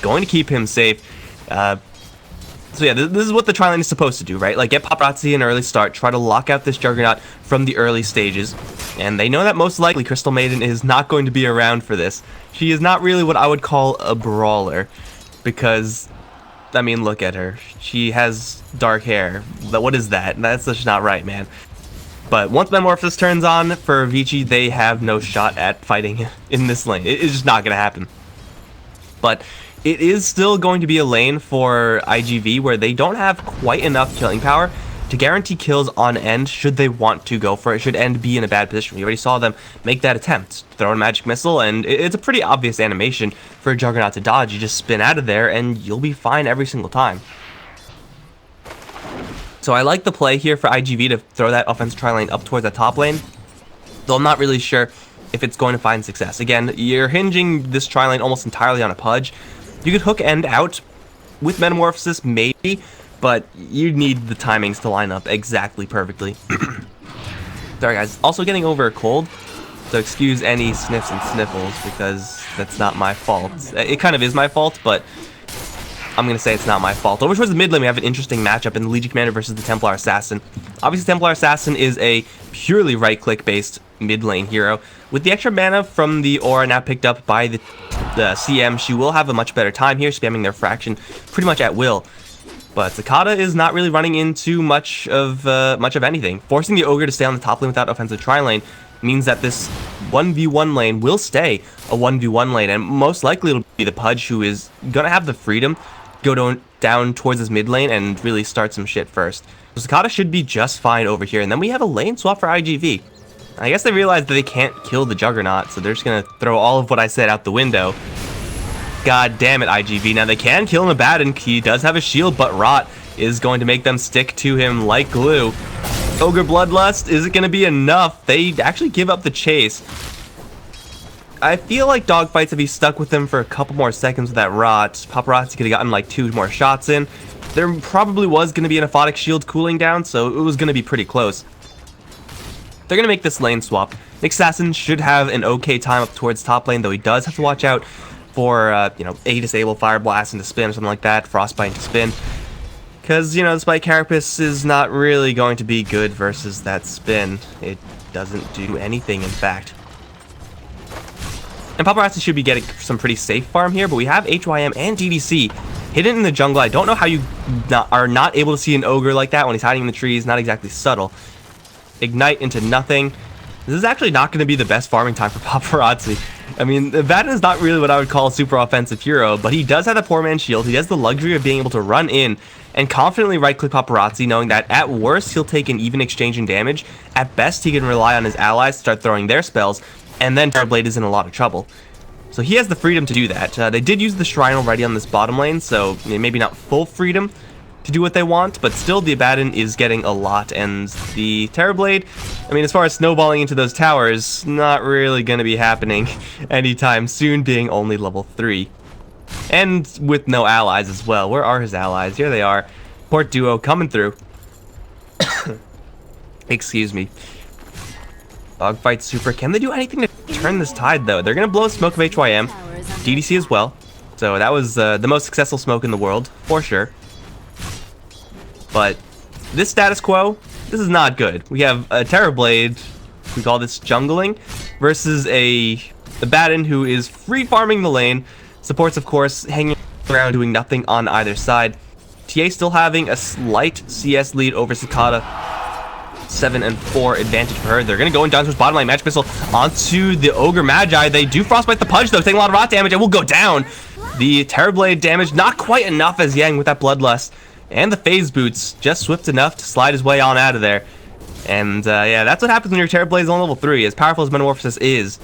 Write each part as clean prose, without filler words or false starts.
going to keep him safe. So yeah, this is what the tri-lane is supposed to do, right? Like, get Paparazzi an early start, try to lock out this Juggernaut from the early stages. And they know that most likely Crystal Maiden is not going to be around for this. She is not really what I would call a brawler. Because, I mean, look at her. She has dark hair. But what is that? That's just not right, man. But once Metamorphosis turns on for Vici, they have no shot at fighting in this lane. It's just not going to happen. But it is still going to be a lane for IGV where they don't have quite enough killing power to guarantee kills on End should they want to go for it, should End be in a bad position. We already saw them make that attempt, throw a magic missile, and it's a pretty obvious animation for a Juggernaut to dodge. You just spin out of there and you'll be fine every single time. So I like the play here for IGV to throw that offensive tri-lane up towards that top lane, though I'm not really sure if it's going to find success. Again, you're hinging this tri-lane almost entirely on a Pudge. You could hook End out with Metamorphosis, maybe, but you need the timings to line up exactly perfectly. Sorry guys, also getting over a cold, so excuse any sniffs and sniffles because that's not my fault. It kind of is my fault, but I'm going to say it's not my fault. Over towards the mid lane, we have an interesting matchup in the Legion Commander versus the Templar Assassin. Obviously, Templar Assassin is a purely right-click based mid lane hero. With the extra mana from the aura now picked up by the CM, she will have a much better time here, spamming their fraction pretty much at will. But Zakata is not really running into much of anything. Forcing the Ogre to stay on the top lane without offensive tri-lane means that this 1v1 lane will stay a 1v1 lane, and most likely it'll be the Pudge who is going to have the freedom to go down towards this mid lane and really start some shit first. So Zakata should be just fine over here, and then we have a lane swap for IGV. I guess they realized that they can't kill the Juggernaut, so they're just going to throw all of what I said out the window. God damn it, IGV. Now, they can kill him a Abaddon. He does have a shield, but Rot is going to make them stick to him like glue. Ogre Bloodlust, is it going to be enough? They actually give up the chase. I feel like dogfights, if he stuck with them for a couple more seconds with that Rot, Paparazzi could have gotten like 2 more shots in. There probably was going to be an Aphotic Shield cooling down, so it was going to be pretty close. They're going to make this lane swap. Nick Assassin should have an okay time up towards top lane, though he does have to watch out for, you know, a disable Fire Blast into spin or something like that, Frostbite into spin. Because, you know, the Spike Carapace is not really going to be good versus that spin. It doesn't do anything, in fact. And Paparazzi should be getting some pretty safe farm here, but we have HYM and DDC hidden in the jungle. I don't know how you are not able to see an Ogre like that when he's hiding in the trees. Not exactly subtle. Ignite into nothing. This is actually not going to be the best farming time for Paparazzi. I mean, Abaddon is not really what I would call a super offensive hero, but he does have the poor man's shield. He has the luxury of being able to run in and confidently right-click Paparazzi, knowing that at worst he'll take an even exchange in damage. At best, he can rely on his allies to start throwing their spells, and then Terrorblade is in a lot of trouble. So he has the freedom to do that. They did use the Shrine already on this bottom lane, so maybe not full freedom to do what they want, but still the Abaddon is getting a lot, and the Terrorblade, I mean, as far as snowballing into those towers, not really going to be happening anytime soon, being only level 3. And with no allies as well. Where are his allies? Here they are. Port Duo coming through. Excuse me. Dogfight super. Can they do anything to turn this tide, though? They're going to blow a smoke of HYM. DDC as well. So that was the most successful smoke in the world, for sure. But this status quo, this is not good. We have a Terrorblade, we call this jungling, versus a Abaddon who is free farming the lane. Supports, of course, hanging around doing nothing on either side. TA still having a slight CS lead over Zakata. 7-4 advantage for her. They're going to go in down towards bottom lane. Magic Missile onto the Ogre Magi. They do Frostbite the Pudge, though, taking a lot of rot damage and will go down. The Terrorblade damage, not quite enough as Yang with that Bloodlust. And the Phase Boots, just swift enough to slide his way on out of there. And yeah, that's what happens when your Terrorblade is on level 3. As powerful as Metamorphosis is,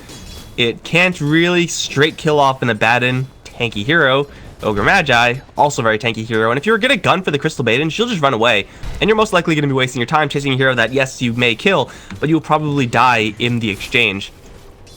it can't really straight kill off an Abaddon tanky hero. Ogre Magi, also very tanky hero. And if you're going to gun for the Crystal Maiden, she'll just run away. And you're most likely going to be wasting your time chasing a hero that, yes, you may kill, but you'll probably die in the exchange.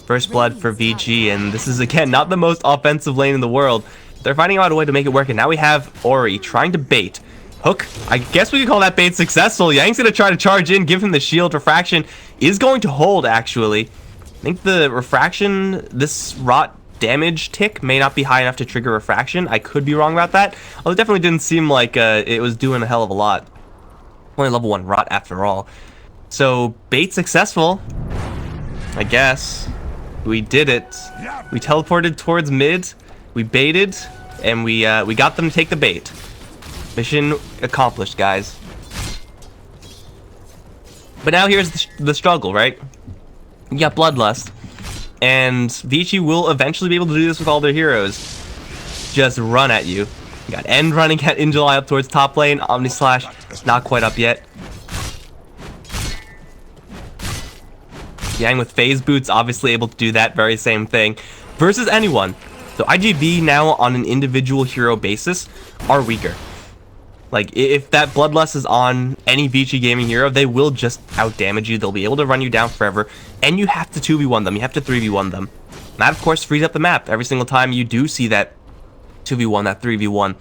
First blood for VG, and this is, again, not the most offensive lane in the world. They're finding out a way to make it work, and now we have Ori trying to bait. Hook, I guess we could call that bait successful. Yang's going to try to charge in, give him the shield. Refraction is going to hold, actually. I think the Refraction, this Rot damage tick may not be high enough to trigger refraction. I could be wrong about that. Although it definitely didn't seem like it was doing a hell of a lot. Only level 1 rot after all. So bait successful, I guess. We did it. We teleported towards mid. We baited, and we got them to take the bait. Mission accomplished, guys. But now here's the struggle, right? You got Bloodlust, and Vici will eventually be able to do this with all their heroes. Just run at you. You got End running at In July up towards top lane. Omni Slash not quite up yet. Yang with phase boots, obviously able to do that very same thing versus anyone. So IGV now on an individual hero basis are weaker. Like, if that Bloodlust is on any Vici gaming hero, they will just outdamage you. They'll be able to run you down forever, and you have to 2v1 them. You have to 3v1 them. And that, of course, frees up the map. Every single time you do see that 2v1, that 3v1,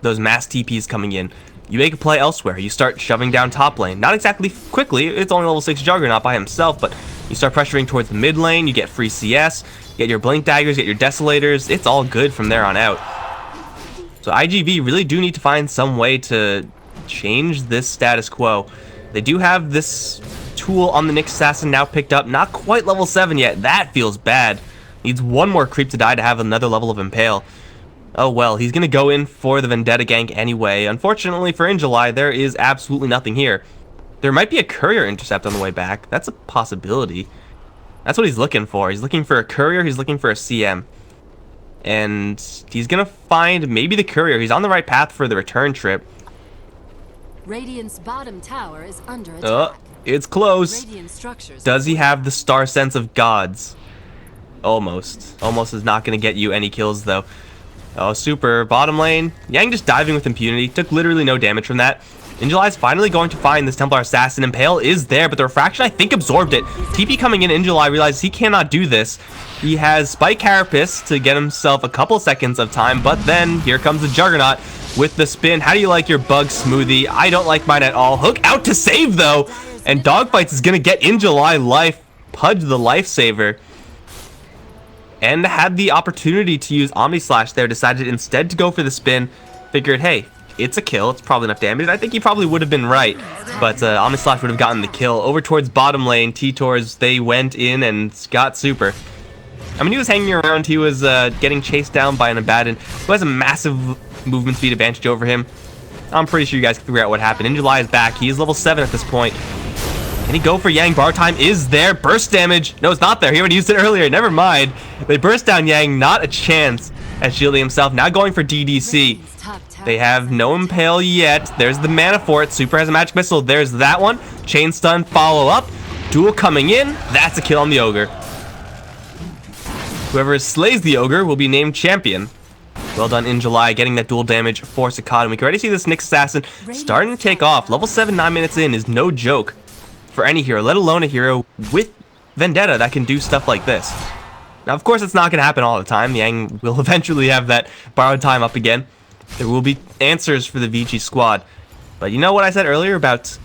those mass TPs coming in, you make a play elsewhere. You start shoving down top lane. Not exactly quickly. It's only level 6 Juggernaut by himself, but you start pressuring towards the mid lane. You get free CS. You get your Blink Daggers, get your Desolators. It's all good from there on out. So IGV really do need to find some way to change this status quo. They do have this tool on the Nyx Assassin now picked up. Not quite level 7 yet. That feels bad. Needs one more creep to die to have another level of Impale. Oh well, he's going to go in for the Vendetta gank anyway. Unfortunately for In July, there is absolutely nothing here. There might be a courier intercept on the way back. That's a possibility. That's what he's looking for. He's looking for a courier. He's looking for a CM. And he's going to find maybe the courier. He's on the right path for the return trip. Radiant's bottom tower is under attack. It's close. Does he have the star sense of gods? Almost. Almost is not going to get you any kills, though. Oh, super. Bottom lane. Yang just diving with impunity. Took literally no damage from that. In July is finally going to find this Templar Assassin. Impale is there, but the refraction, I think, absorbed it. TP coming in July realizes he cannot do this. He has Spike Carapace to get himself a couple seconds of time, but then here comes the Juggernaut with the spin. How do you like your bug smoothie? I don't like mine at all. Hook out to save, though, and Dogfights is going to get In July life. Pudge the lifesaver. And had the opportunity to use Omni Slash there, decided instead to go for the spin. Figured, hey, it's a kill. It's probably enough damage. I think he probably would have been right, but Omni Slash would have gotten the kill. Over towards bottom lane, T-Tors, they went in and got super. I mean, he was hanging around. He was getting chased down by an Abaddon who has a massive movement speed advantage over him. I'm pretty sure you guys can figure out what happened. In July is back. He is level 7 at this point. Can he go for Yang? Bar time is there. Burst damage. No, it's not there. He already used it earlier. Never mind. They burst down Yang. Not a chance at shielding himself. Now going for DDC. They have no Impale yet. There's the mana for it. Super has a magic missile. There's that one. Chain stun. Follow up. Duel coming in. That's a kill on the Ogre. Whoever slays the Ogre will be named champion. Well done In July, getting that dual damage for Sakata. And we can already see this Nyx Assassin starting to take off. Level 7, 9 minutes in is no joke for any hero, let alone a hero with Vendetta that can do stuff like this. Now, of course, it's not going to happen all the time. Yang will eventually have that borrowed time up again. There will be answers for the Vici squad. But you know what I said earlier about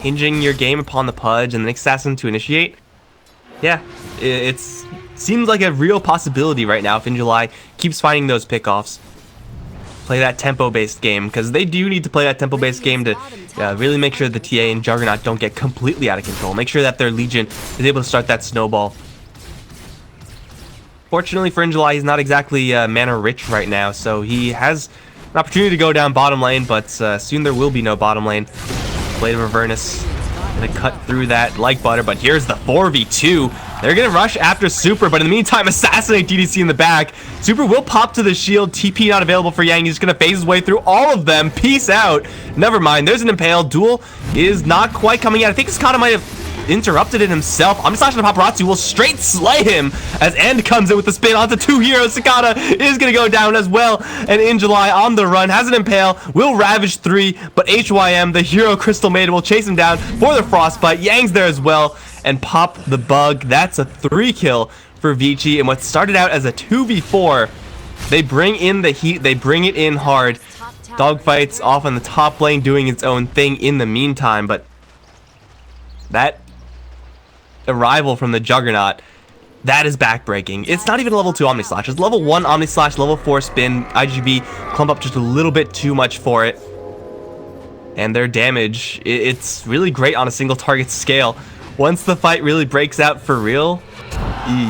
hinging your game upon the Pudge and the Nyx Assassin to initiate? Yeah, it seems like a real possibility right now if In July keeps finding those pickoffs. Play that tempo-based game, because they do need to play that tempo-based game to really make sure the TA and Juggernaut don't get completely out of control. Make sure that their Legion is able to start that snowball. Fortunately for In July, he's not exactly mana rich right now, so he has an opportunity to go down bottom lane, but soon there will be no bottom lane. Blade of Avernus gonna cut through that like butter, but here's the 4v2. They're gonna rush after Super, but in the meantime, assassinate DDC in the back. Super will pop to the shield. TP not available for Yang. He's gonna phase his way through all of them. Peace out. Never mind. There's an Impale. Duel is not quite coming out. I think Sakata might have interrupted it himself. I'm slash the Paparazzi will straight slay him as End comes in with the spin onto 2 heroes. Sakata is gonna go down as well, and In July on the run has an Impale, will ravage 3, but HYM, the hero Crystal Maiden, will chase him down for the frostbite. Yang's there as well, and pop the bug. That's a 3 kill for Vici, and what started out as a 2v4, they bring in the heat, they bring it in hard. Dogfights off on the top lane doing its own thing in the meantime, but that arrival from the Juggernaut That is backbreaking. It's not even level 2 Omni Slash. It's level 1 Omni Slash, level 4 spin. IGV clump up just a little bit too much for it. And their damage, it's really great on a single target scale. Once the fight really breaks out for real,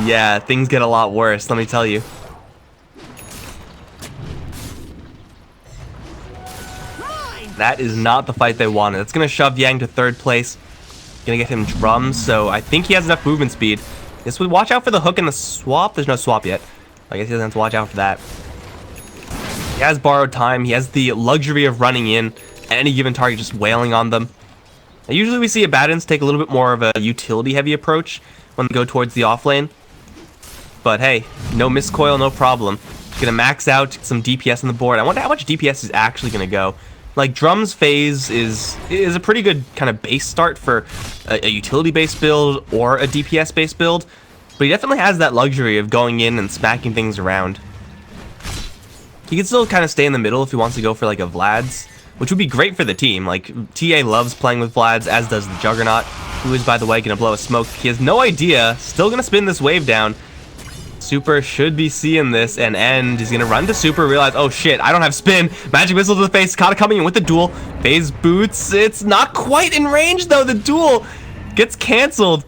yeah, things get a lot worse, let me tell you. That is not the fight they wanted. That's going to shove Yang to 3rd place. Going to get him drums, so I think he has enough movement speed. This would watch out for the hook and the swap. There's no swap yet. I guess he doesn't have to watch out for that. He has borrowed time. He has the luxury of running in any given target, just wailing on them. Now, usually we see Abaddons take a little bit more of a utility-heavy approach when they go towards the off lane. But hey, no miscoil, no problem. Gonna max out some DPS on the board. I wonder how much DPS is actually gonna go. Like, Drum's phase is a pretty good kind of base start for a utility-based build or a DPS-based build, but he definitely has that luxury of going in and smacking things around. He can still kind of stay in the middle if he wants to go for like a Vlad's, which would be great for the team. Like, TA loves playing with Vlad's, as does the Juggernaut, who is, by the way, going to blow a smoke. He has no idea, still going to spin this wave down. Super should be seeing this and end. He's gonna run to Super, realize, oh shit, I don't have spin. Magic missile to the face. Sakata coming in with the duel. Phase boots. It's not quite in range though. The duel gets canceled.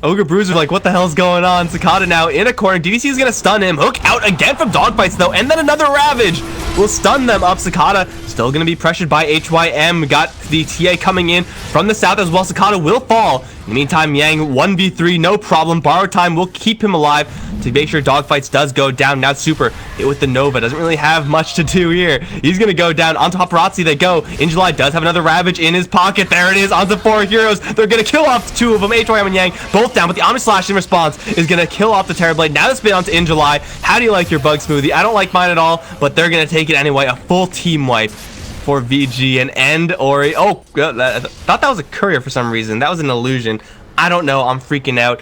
Ogre Bruiser like, what the hell's going on? Sakata now in a corner. DVC is gonna stun him. Hook out again from Dogfights though, and then another Ravage will stun them up. Sakata still gonna be pressured by HYM. Got the TA coming in from the south as well. Sakata will fall. In the meantime, Yang 1v3, no problem. Borrow time will keep him alive to make sure Dogfights does go down. Now Super hit with the Nova. Doesn't really have much to do here. He's going to go down. Onto Paparazzi they go. In July does have another Ravage in his pocket. There it is. Onto 4 heroes. They're going to kill off 2 of them. HYM and Yang both down. But the Omni Slash in response is going to kill off the Terrorblade. Now the spin onto In July. How do you like your Bug Smoothie? I don't like mine at all, but they're going to take it anyway. A full team wipe for VG and end Ori. Oh, I thought that was a courier for some reason. That was an illusion. I don't know. I'm freaking out.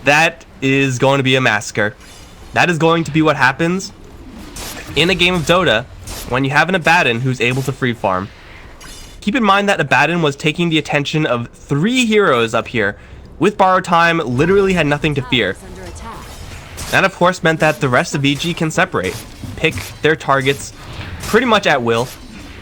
That is going to be a massacre. That is going to be what happens in a game of Dota when you have an Abaddon who's able to free farm. Keep in mind that Abaddon was taking the attention of 3 heroes up here. With borrow time, literally had nothing to fear. That of course meant that the rest of VG can separate, pick their targets pretty much at will,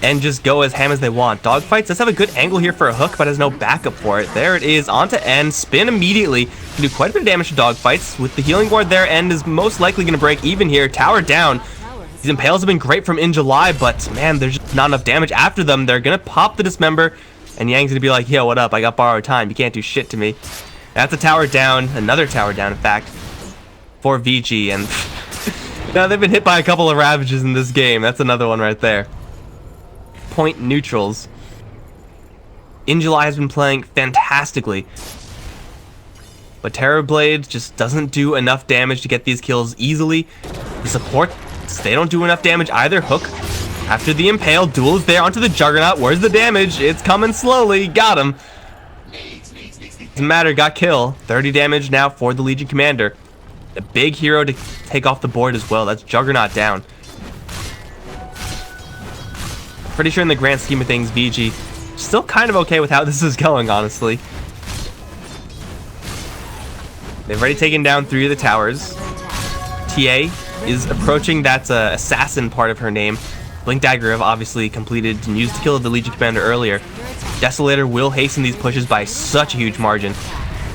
and just go as ham as they want. Dogfights does have a good angle here for a hook, but has no backup for it. There it is, onto End, spin immediately. Can do quite a bit of damage to Dogfights. With the healing ward there, End is most likely going to break even here. Tower down. These impales have been great from In July, but man, there's just not enough damage after them. They're going to pop the Dismember, and Yang's going to be like, yo, what up? I got borrowed time. You can't do shit to me. That's a tower down, another tower down, in fact, for VG. And now they've been hit by a couple of Ravages in this game. That's another one right there. Point neutrals. In July has been playing fantastically, but Terrorblade just doesn't do enough damage to get these kills easily. The supports, they don't do enough damage either. Hook after the impale, duel is there onto the Juggernaut. Where's the damage? It's coming slowly. Got him. Doesn't matter, got kill. 30 damage now for the Legion Commander. A big hero to take off the board as well. That's Juggernaut down. Pretty sure in the grand scheme of things, VG still kind of okay with how this is going, honestly. They've already taken down 3 of the towers. TA is approaching. That's assassin part of her name. Blink Dagger have obviously completed and used to kill the Legion Commander earlier. Desolator will hasten these pushes by such a huge margin.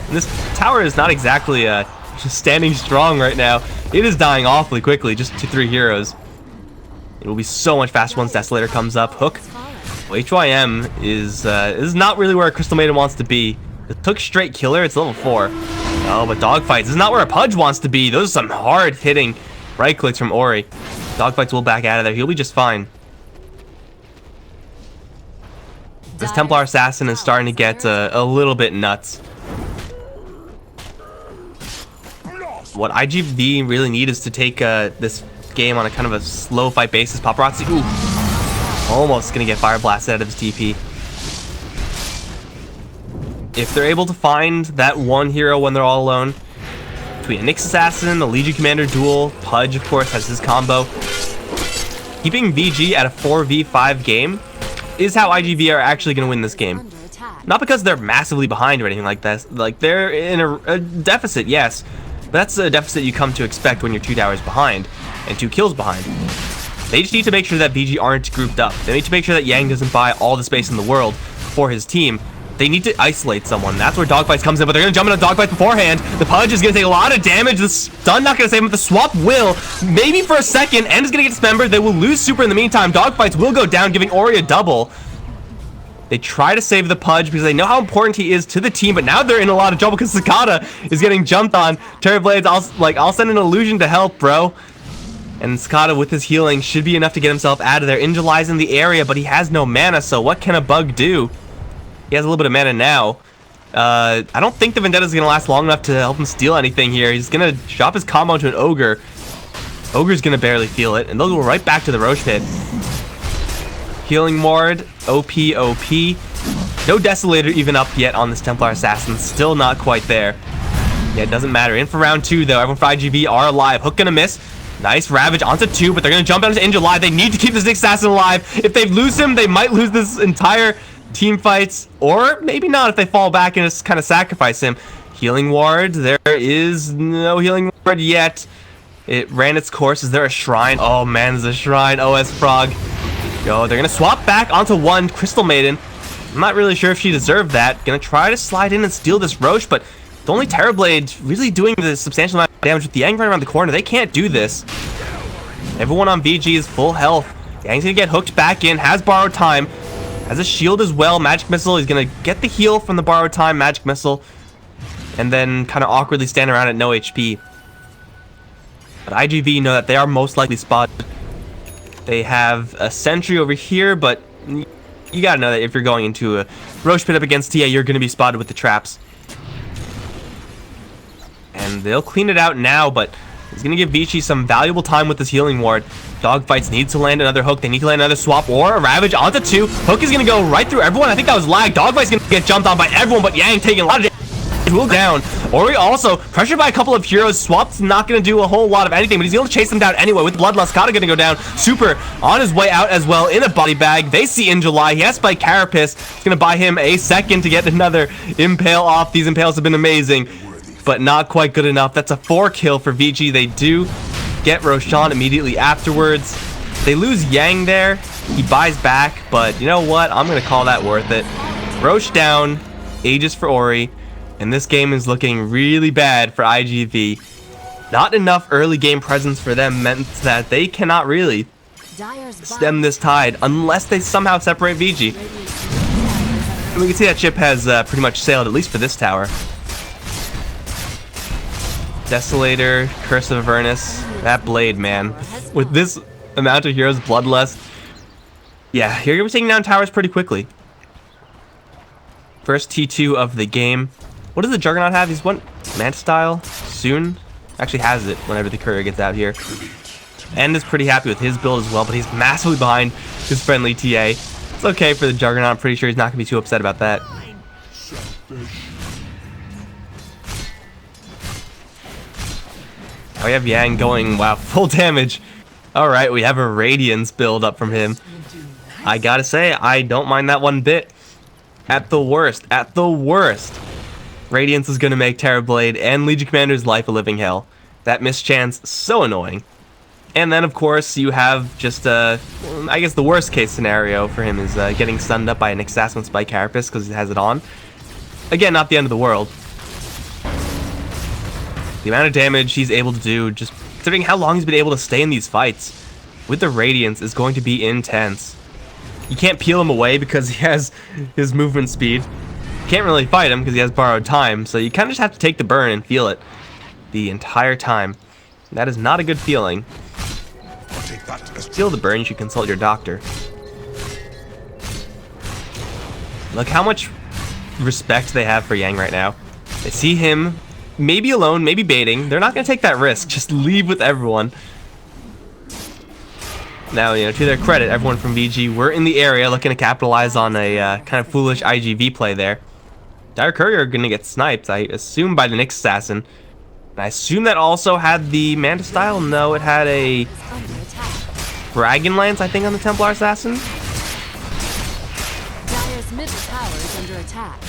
And this tower is not exactly just standing strong right now. It is dying awfully quickly, just to 3 heroes. It will be so much faster once Desolator comes up. Hook. Well, HYM is not really where a Crystal Maiden wants to be. The Hook straight killer, it's level 4. Oh, but Dogfights is not where a Pudge wants to be. Those are some hard hitting right clicks from Ori. Dogfights will back out of there. He'll be just fine. This Templar Assassin is starting to get a little bit nuts. What IGV really need is to take this game on a kind of a slow fight basis. Paparazzi, ooh, almost gonna get fire blasted out of his TP. If they're able to find that one hero when they're all alone, between a Nyx Assassin, the Legion Commander duel, Pudge of course has his combo, keeping VG at a 4v5 game is how IGV are actually gonna win this game. Not because they're massively behind or anything like that. Like, they're in a deficit, yes, But that's a deficit you come to expect when you're 2 towers behind and 2 kills behind. They just need to make sure that VG aren't grouped up. They need to make sure that Yang doesn't buy all the space in the world for his team. They need to isolate someone. That's where Dogfights comes in, but they're going to jump into Dogfights beforehand. The Pudge is going to take a lot of damage. The stun not going to save him, but the swap will. Maybe for a second, and is going to get dismembered. They will lose Super in the meantime. Dogfights will go down, giving Ori a double. They try to save the Pudge because they know how important he is to the team, but now they're in a lot of trouble because Cicada is getting jumped on. Terrorblades, I'll send an illusion to help, bro. And Cicada with his healing should be enough to get himself out of there. Angelai's in the area, but he has no mana, so what can a bug do? He has a little bit of mana now. I don't think the Vendetta is going to last long enough to help him steal anything here. He's going to drop his combo to an Ogre. Ogre's going to barely feel it, and they'll go right back to the Roche Pit. Healing Ward, OP. No Desolator even up yet on this Templar Assassin. Still not quite there. Yeah, it doesn't matter. In for round 2, though. Everyone for IGV are alive. Hook going to miss. Nice Ravage onto 2, but they're going to jump down to Angelai. They need to keep this Nick Assassin alive. If they lose him, they might lose this entire team fights, or maybe not if they fall back and just kind of sacrifice him. Healing Ward, there is no Healing Ward yet. It ran its course. Is there a shrine? Oh man, there's a shrine. OS Frog. Go, they're gonna swap back onto 1 Crystal Maiden. I'm not really sure if she deserved that. Gonna try to slide in and steal this Roche, but the only Terrorblade really doing the substantial amount of damage with the Yang right around the corner. They can't do this. Everyone on VG is full health. Yang's gonna get hooked back in, has borrowed time. Has a shield as well. Magic Missile. He's going to get the heal from the borrowed time Magic Missile. And then kind of awkwardly stand around at no HP. But IGV know that they are most likely spotted. They have a sentry over here, but you got to know that if you're going into a Roche Pit up against TA, you're going to be spotted with the traps. And they'll clean it out now, but he's going to give Vici some valuable time with this Healing Ward. Dogfights need to land another hook. They need to land another swap or a Ravage onto 2. Hook is going to go right through everyone. I think that was lag. Dogfights going to get jumped on by everyone, but Yang taking a lot of damage. Will down. Ori also pressured by a couple of heroes. Swap's not going to do a whole lot of anything, but he's able to chase them down anyway. With Bloodlust, Kata going to go down. Super on his way out as well in a body bag. They see Angelai. He has to spike Carapace. It's going to buy him a second to get another Impale off. These Impales have been amazing, but not quite good enough. That's a 4 kill for VG. They do get Roshan immediately afterwards. They lose Yang there. He buys back, but you know what? I'm going to call that worth it. Roche down, Aegis for Ori, and this game is looking really bad for IGV. Not enough early game presence for them meant that they cannot really stem this tide unless they somehow separate VG. And we can see that ship has pretty much sailed, at least for this tower. Desolator, Curse of Avernus, that blade, man. With this amount of heroes, Bloodlust. Yeah, you're going to be taking down towers pretty quickly. First T2 of the game. What does the Juggernaut have? He's one Manta Style soon. Actually has it whenever the courier gets out here. End is pretty happy with his build as well, but he's massively behind his friendly TA. It's okay for the Juggernaut. I'm pretty sure he's not going to be too upset about that. We have Yang going, wow, full damage. Alright, we have a Radiance build up from him. I gotta say, I don't mind that one bit. At the worst, Radiance is gonna make Terrorblade and Legion Commander's life a living hell. That mischance, so annoying. And then, of course, you have just, I guess the worst case scenario for him is getting stunned up by an Assassin Spike Carapace because he has it on. Again, not the end of the world. The amount of damage he's able to do, just considering how long he's been able to stay in these fights with the Radiance, is going to be intense. You can't peel him away because he has his movement speed. You can't really fight him because he has borrowed time, so you kind of just have to take the burn and feel it the entire time. That is not a good feeling. Feel the burn, you should consult your doctor. Look how much respect they have for Yang right now. They see him maybe alone, maybe baiting. They're not going to take that risk. Just leave with everyone. Now, you know, to their credit, everyone from VG were in the area looking to capitalize on a kind of foolish IGV play there. Dire Courier are going to get sniped, I assume, by the Nyx Assassin. And I assume that also had the Manta Style? No, it had a Dragon Lance, I think, on the Templar Assassin. Dire's middle tower is under attack.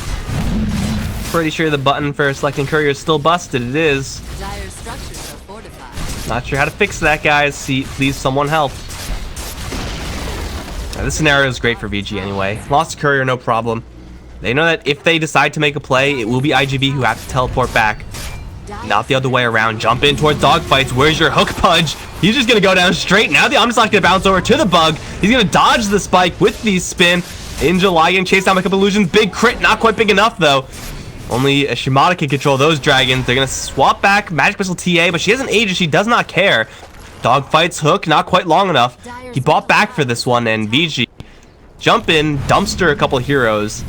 Pretty sure the button for selecting courier is still busted. It is. Dire structures are fortified. Not sure how to fix that, guys. See, please someone help. Now, this scenario is great for VG anyway. Lost to courier, no problem. They know that if they decide to make a play, it will be IGV who have to teleport back. Not the other way around. Jump in towards dogfights. Where's your hook punch? He's just gonna go down straight. Now the Omnislash's gonna bounce over to the bug. He's gonna dodge the spike with the spin. In July, getting chased down by a couple illusions. Big crit, not quite big enough though. Only a Shimada can control those dragons. They're gonna swap back Magic Missile TA, but she has an age and she does not care. Dogfights hook, not quite long enough. He bought back for this one, and VG jump in, dumpster a couple heroes,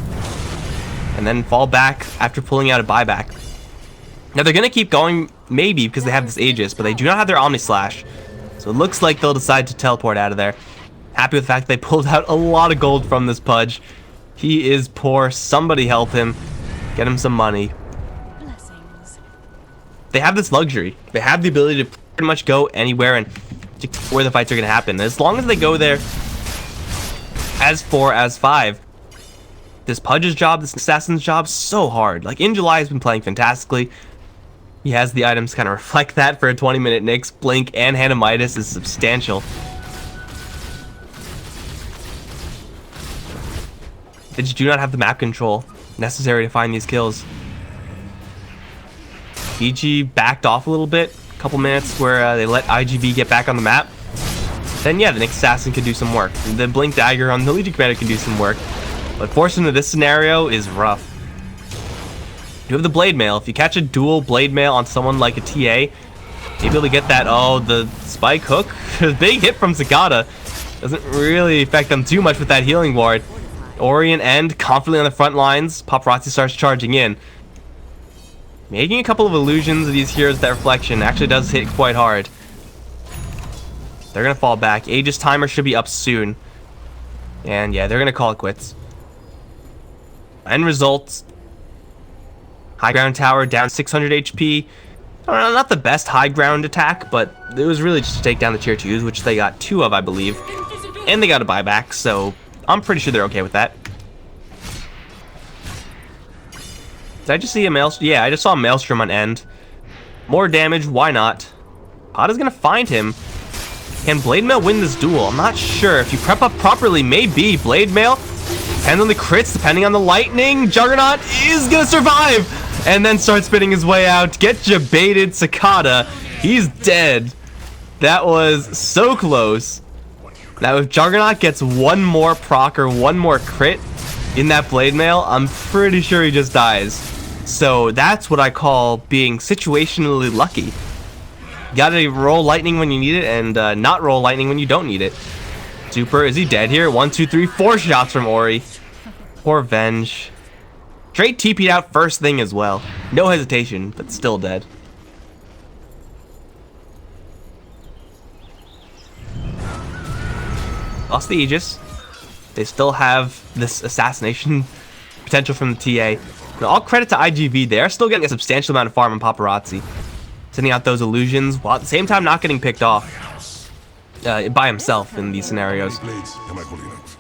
and then fall back after pulling out a buyback. Now they're gonna keep going, maybe because they have this Aegis, but they do not have their Omnislash. So it looks like they'll decide to teleport out of there. Happy with the fact that they pulled out a lot of gold from this Pudge. He is poor. Somebody help him. Get him some money. Blessings. They have this luxury. They have the ability to pretty much go anywhere and where the fights are gonna happen. As long as they go there as 4, as 5. This Pudge's job, this Assassin's job, so hard. Like, In July has been playing fantastically. He has the items kind of reflect that for a 20-minute Nyx. Blink and Hanamitis is substantial. They just do not have the map control necessary to find these kills. VG backed off a little bit. A couple minutes where they let IGV get back on the map. Then yeah, the Nyx Assassin can do some work. The Blink Dagger on the Legion Commander can do some work. But forcing into this scenario is rough. You have the Blade Mail. If you catch a dual Blade Mail on someone like a TA, you'll be able to get that. Oh, the Spike Hook. Big hit from Cicada. Doesn't really affect them too much with that healing ward. Ori and End confidently on the front lines. Paparazzi starts charging in. Making a couple of illusions of these heroes, that reflection actually does hit quite hard. They're going to fall back. Aegis timer should be up soon. And yeah, they're going to call it quits. End results. High ground tower down 600 HP. Not the best high ground attack, but it was really just to take down the tier 2s, which they got 2 of, I believe. And they got a buyback, so I'm pretty sure they're okay with that. Did I just see a Maelstrom? Yeah, I just saw a Maelstrom on End. More damage, why not? Hada's gonna find him. Can Blade Mail win this duel? I'm not sure. If you prep up properly, maybe. Blade Mail, depends on the crits, depending on the lightning. Juggernaut is gonna survive! And then start spinning his way out. Get ya baited, Cicada. He's dead. That was so close. Now if Juggernaut gets one more proc or one more crit in that Blade Mail, I'm pretty sure he just dies. So that's what I call being situationally lucky. You gotta roll lightning when you need it and not roll lightning when you don't need it. Super, is he dead here? 1, 2, 3, 4 shots from Ori. Poor Venge. Straight TP'd out first thing as well. No hesitation, but still dead. Lost the Aegis. They still have this assassination potential from the TA. Now, all credit to IGV. They are still getting a substantial amount of farm on Paparazzi. Sending out those illusions while at the same time not getting picked off by himself in these scenarios.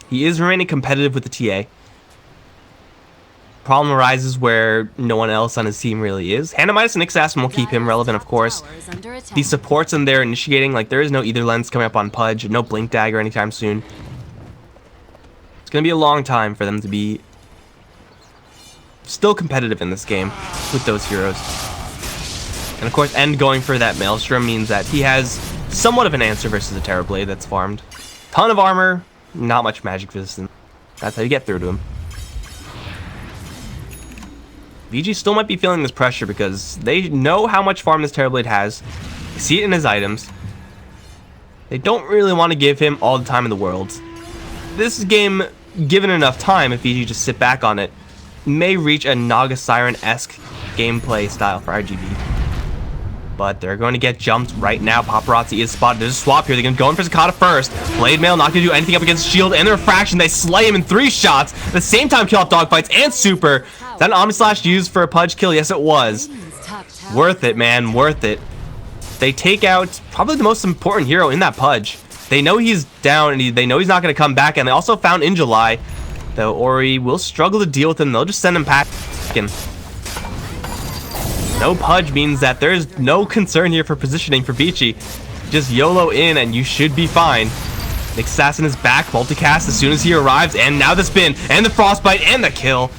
He is remaining competitive with the TA. Problem arises where no one else on his team really is. Hanamitis and Assassin will keep him relevant, of course. These supports and they're initiating, like there is no Ether Lens coming up on Pudge, no Blink Dagger anytime soon. It's going to be a long time for them to be still competitive in this game with those heroes. And of course, End going for that Maelstrom means that he has somewhat of an answer versus a Terrorblade that's farmed. Ton of armor, not much magic resistance. That's how you get through to him. VG still might be feeling this pressure because they know how much farm this Terrorblade has. They see it in his items. They don't really want to give him all the time in the world. This game, given enough time, if VG just sit back on it, may reach a Naga Siren-esque gameplay style for RGB. But they're going to get jumped right now. Paparazzi is spotted. There's a swap here. They're going to go in for Cicada first. Blade Mail not going to do anything up against Shield and the Refraction. They slay him in 3 shots. At the same time, kill off Dogfights and Super. Is that an Omnislash used for a Pudge kill? Yes, it was. Worth it, man. Worth it. They take out probably the most important hero in that Pudge. They know he's down and they know he's not going to come back. And they also found In July. Though Ori will struggle to deal with him. They'll just send him packing. No pudge means that there's no concern here for positioning for Vici. Just YOLO in and you should be fine. Nick Assassin is back, multicast as soon as he arrives, and now the spin, and the frostbite, and the kill.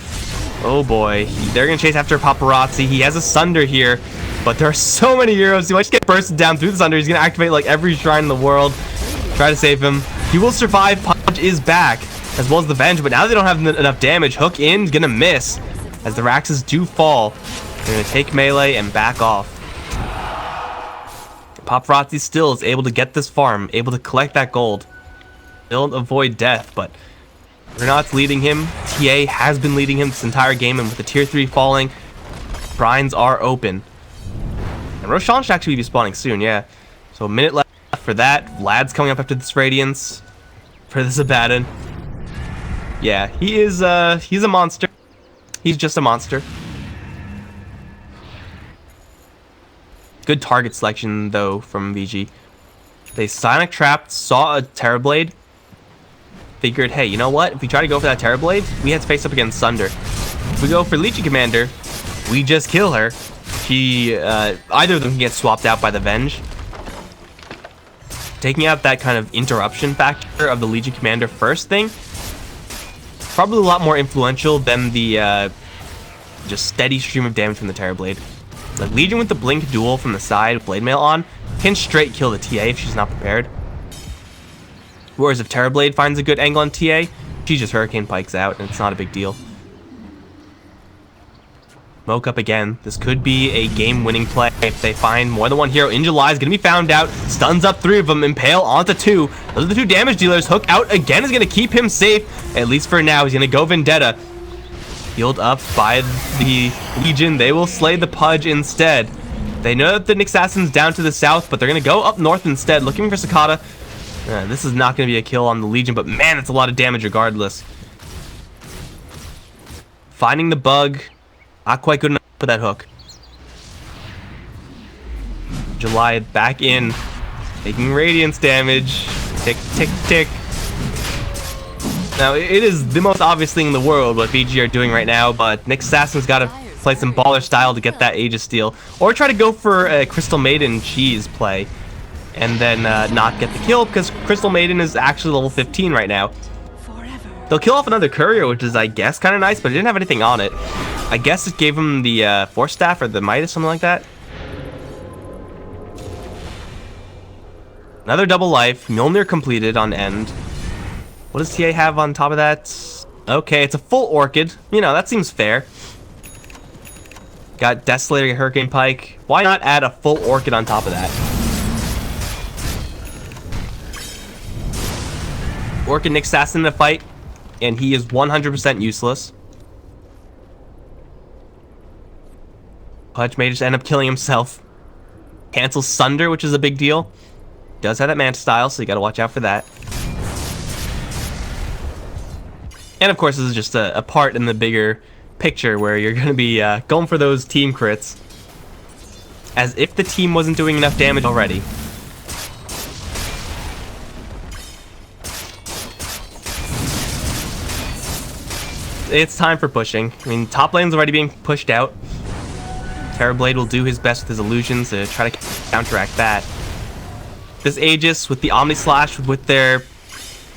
Oh boy, they're gonna chase after Paparazzi. He has a Sunder here, but there are so many heroes. He might just get bursted down through the Sunder. He's gonna activate like every shrine in the world. Try to save him. He will survive. Pudge is back, as well as the Venge, but now they don't have enough damage. Hook in, gonna miss, as the Raxes do fall. They're gonna take melee and back off. Paparazzi still is able to get this farm, able to collect that gold. They'll avoid death, but Renat's leading him. TA has been leading him this entire game, and with the tier 3 falling, brines are open. And Roshan should actually be spawning soon, yeah. So a minute left for that. Vlad's coming up after this Radiance for this Abaddon. Yeah, he's a monster. He's just a monster. Good target selection, though, from VG. They Sonic Trapped, saw a Terrorblade, figured, hey, you know what? If we try to go for that Terrorblade, we had to face up against Sunder. If we go for Legion Commander, we just kill her. She, either of them can get swapped out by the Venge. Taking out that kind of interruption factor of the Legion Commander first thing, probably a lot more influential than the just steady stream of damage from the Terrorblade. Like Legion with the Blink duel from the side with Blade Mail on can straight kill the TA if she's not prepared. Whereas if Terrorblade finds a good angle on TA, she just Hurricane Pikes out and it's not a big deal. Smoke up again. This could be a game-winning play if they find more than one hero. In July is going to be found out. Stuns up 3 of them. Impale onto 2. Those are the 2 damage dealers. Hook out again is going to keep him safe. At least for now. He's going to go Vendetta. Healed up by the Legion. They will slay the Pudge instead. They know that the Nick Assassin's down to the south, but they're going to go up north instead, looking for Cicada. This is not going to be a kill on the Legion, but man, it's a lot of damage regardless. Finding the bug. Not quite good enough for that hook. July back in. Taking Radiance damage. Tick, tick, tick. Now, it is the most obvious thing in the world what VG are doing right now, but Nick Assassin's got to play some baller style to get that Aegis steal. Or try to go for a Crystal Maiden cheese play. And then not get the kill, because Crystal Maiden is actually level 15 right now. They'll kill off another courier, which is, I guess, kind of nice, but it didn't have anything on it. I guess it gave him the Force Staff or the Midas, something like that. Another double life. Mjolnir completed on end. What does TA have on top of that? Okay, it's a full Orchid. You know, that seems fair. Got Desolator, Hurricane Pike. Why not add a full Orchid on top of that? Orchid Nick Assassin in a fight, and he is 100% useless. Pudge may just end up killing himself. Cancels Sunder, which is a big deal. Does have that Manta style, so you gotta watch out for that. And of course, this is just a part in the bigger picture where you're gonna be going for those team crits. As if the team wasn't doing enough damage already. It's time for pushing. I mean, top lane's already being pushed out. Terrorblade will do his best with his illusions to try to counteract that. This Aegis with the Omni Slash with their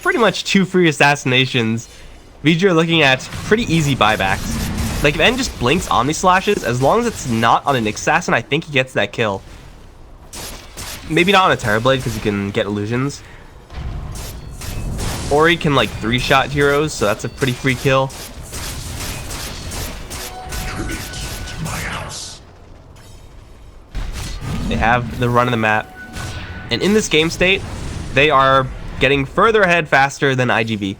pretty much 2 free assassinations, VG are looking at pretty easy buybacks. Like if N just blinks Omni Slashes, as long as it's not on an Assassin, I think he gets that kill. Maybe not on a Terrorblade because he can get illusions. Or he can like 3-shot heroes, so that's a pretty free kill. They have the run of the map. And in this game state, they are getting further ahead faster than IGV.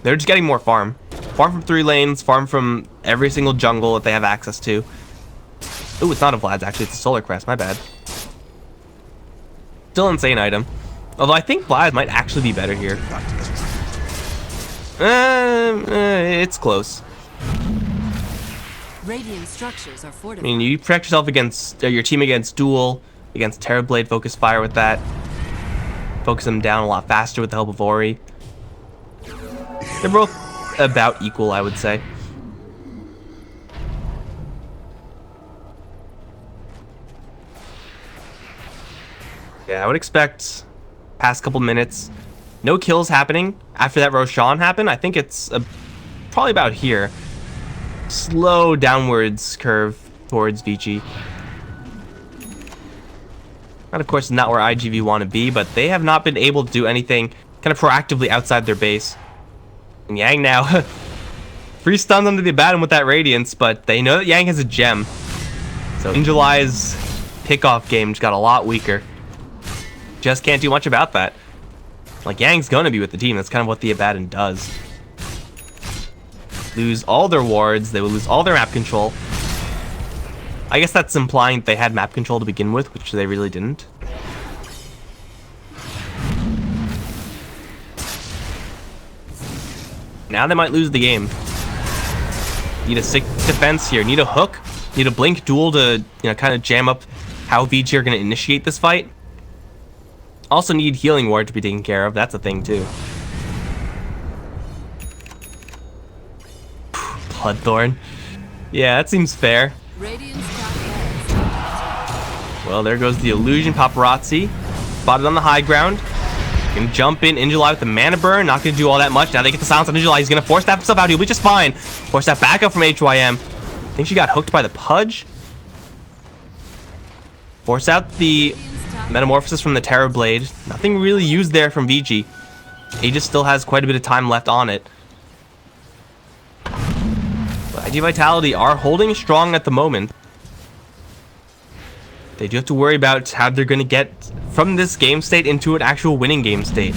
They're just getting more farm. Farm from 3 lanes, farm from every single jungle that they have access to. Ooh, it's not a Vlad's actually, it's a Solar Crest, my bad. Still insane item. Although I think Vlad might actually be better here. It's close. Radiant structures are fortified. I mean, you protect yourself against your team against Duel, against Terrorblade, focus fire with that. Focus them down a lot faster with the help of Ori. They're both about equal, I would say. Yeah, I would expect past couple minutes, no kills happening. After that Roshan happened, I think it's probably about here. Slow downwards curve towards Vici. That, of course, is not where IGV want to be, but they have not been able to do anything kind of proactively outside their base. And Yang now, 3 stuns under the Abaddon with that Radiance, but they know that Yang has a gem. So in July's pickoff game just got a lot weaker. Just can't do much about that. Like, Yang's gonna be with the team. That's kind of what the Abaddon does. Lose all their wards. They will lose all their map control. I guess that's implying they had map control to begin with, which they really didn't. Now they might lose the game. Need a sick defense here. Need a hook. Need a blink duel to, kind of jam up how VG are going to initiate this fight. Also need healing ward to be taken care of. That's a thing too. Bloodthorn. Yeah, that seems fair. Well, there goes the illusion. Paparazzi spotted on the high ground. Gonna jump in July with the mana burn. Not gonna do all that much. Now they get the silence on July. He's gonna force that himself out. He'll be just fine. Force that back up from HYM. I think she got hooked by the Pudge. Force out the Metamorphosis from the Terror Blade. Nothing really used there from VG. Aegis still has quite a bit of time left on it. But IG.vitality are holding strong at the moment. They do have to worry about how they're going to get from this game state into an actual winning game state.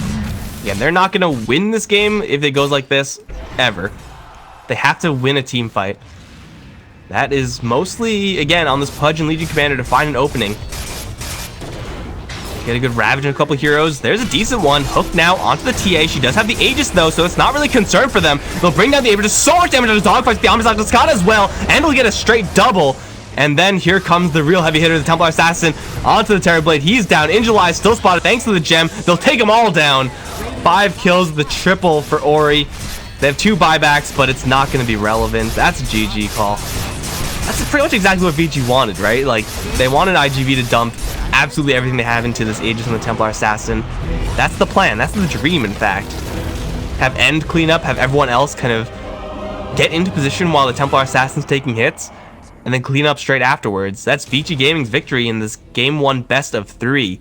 Again, they're not going to win this game if it goes like this, ever. They have to win a team fight. That is mostly, again, on this Pudge and Legion Commander to find an opening. Get a good Ravage and a couple heroes. There's a decent one. Hooked now onto the TA. She does have the Aegis, though, so it's not really concerned for them. They'll bring down the Aegis. So much damage on his dogfights. The Amazon Cascada as well. And we'll get a straight double. And then here comes the real heavy hitter, the Templar Assassin, onto the Terror Blade. He's down. In July, still spotted thanks to the gem. They'll take them all down. 5 kills, the triple for Ori. They have 2 buybacks, but it's not going to be relevant. That's a GG call. That's pretty much exactly what VG wanted, right? Like, they wanted IGV to dump absolutely everything they have into this Aegis and the Templar Assassin. That's the plan. That's the dream, in fact. Have End clean up, have everyone else kind of get into position while the Templar Assassin's taking hits, and then clean up straight afterwards. That's VG Gaming's victory in this Game 1 best of 3.